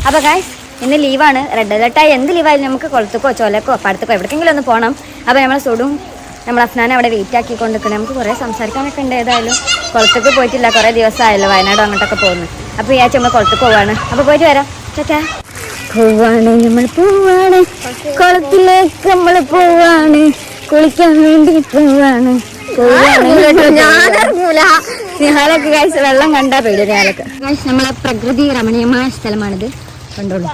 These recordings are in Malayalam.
അപ്പോൾ ഗൈസ് ഇന്ന് ലീവാണ്. റെഡ് അലർട്ടായി എന്ത് ലീവായാലും നമുക്ക് കുളത്തുക്കോ ചോലക്കോ പടത്തുക്കോ എവിടേക്കെങ്കിലും ഒന്ന് പോകണം. അപ്പോൾ നമ്മൾ സുഡും നമ്മൾ അഫ്നാനെ അവിടെ വെയിറ്റ് ആക്കിക്കൊണ്ടിരിക്കണം. നമുക്ക് കുറേ സംസാരിക്കാനൊക്കെ ഉണ്ട്. ഏതായാലും കുളത്തേക്ക് പോയിട്ടില്ല, കുറേ ദിവസമായല്ലോ വയനാട് അങ്ങോട്ടൊക്കെ പോകുന്നു. അപ്പോൾ ഈ ആഴ്ച നമ്മൾ കുളത്തേക്ക് പോവാണ്. അപ്പോൾ പോയിട്ട് വരാം. ചേച്ചാ പോവാണ്, നമ്മൾ പോവാണ് കുളത്തിലേക്ക്, നമ്മൾ പോവാണ് കുളിക്കാൻ വേണ്ടി പോവാണ്. ഞാനൊക്കെ കഴിച്ച വെള്ളം കണ്ടാ പേര് ഞാനൊക്കെ. നമ്മളെ പ്രകൃതി രമണീയമായ സ്ഥലമാണിത്, കണ്ടോളൂ.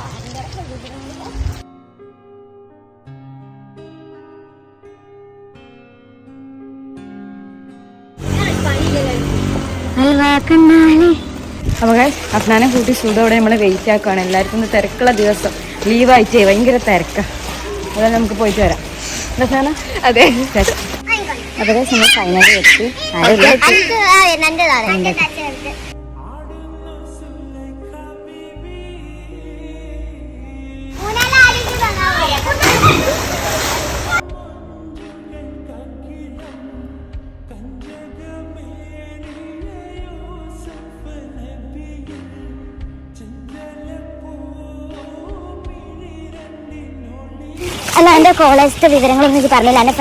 അപ്പോൾ അഫ്നാനെ കൂട്ടി സുഡോടെ നമ്മൾ വെയിറ്റ് ആക്കുകയാണ്. എല്ലാവർക്കും ഇന്ന് തിരക്കുള്ള ദിവസം, ലീവായിട്ടേ ഭയങ്കര തിരക്കാണ്. അതുപോലെ നമുക്ക് പോയിട്ട് വരാം. അതെ. അപ്പോൾ നമ്മൾ ഫൈനലി എത്തി. അല്ല, എൻ്റെ കോളേജിലത്തെ വിവരങ്ങളൊന്നും എനിക്ക് പറഞ്ഞില്ല. എൻ്റെ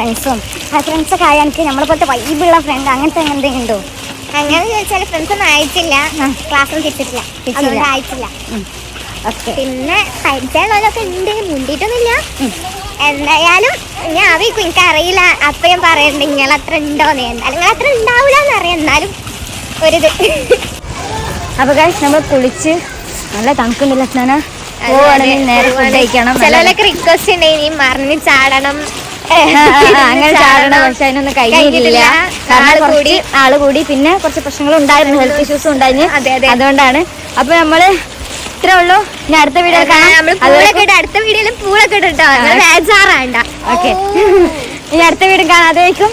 ഫ്രണ്ട്സൊക്കെ ആയ എനിക്ക് നമ്മളെ പോലത്തെ വൈബുള്ള ഫ്രണ്ട് അങ്ങനത്തെ എന്തെങ്കിലും ഉണ്ടോ? അങ്ങനെ ചോദിച്ചാൽ ഫ്രണ്ട്സൊന്നും ആയിട്ടില്ല, ക്ലാസ്സും കിട്ടിയിട്ടില്ല, അതുകൊണ്ട് ആയിട്ടില്ല. പിന്നെ പരിചയമുള്ളവരൊക്കെ ഉണ്ട്, മുണ്ടിയിട്ടൊന്നുമില്ല. എന്തായാലും ഞാൻ അറിയിക്കും, എനിക്കറിയില്ല. അപ്പം ഞാൻ പറയണ്ട നിങ്ങൾ അത്ര ഉണ്ടോന്ന്. എന്തായാലും നിങ്ങൾ അത്ര ഉണ്ടാവില്ല എന്നറിയാം, എന്നാലും ഒരിത്. അപ്പോൾ നമ്മൾ കുളിച്ച് നല്ല തണുക്കുന്നില്ല സ്നാന നേരെ ഫുഡ് കഴിക്കണം. ചിലവരൊക്കെ റിക്വസ്റ്റ് ഉണ്ടായി മറിഞ്ഞ് ചാടണം, അങ്ങനെ ചാടണം. പക്ഷെ അതിനൊന്നും കഴിയില്ല, കാരണം ആള് കൂടി പിന്നെ കുറച്ച് പ്രശ്നങ്ങളും ഉണ്ടായിരുന്നു, ഹെൽത്ത് ഇഷ്യൂസും ഉണ്ടായിരുന്നു. അതുകൊണ്ടാണ്. അപ്പൊ നമ്മള് ഇത്രേ ഉള്ളൂ. ഇനി അടുത്ത വീഡിയോ കാണാം. അടുത്ത വീഡിയോയിലും പൂളൊക്കെ ഇട്ടോ, ബേജാറാണ്ട. ഓക്കെ, ഇനി അടുത്ത വീഡിയോ കാണാം. അതേക്കും.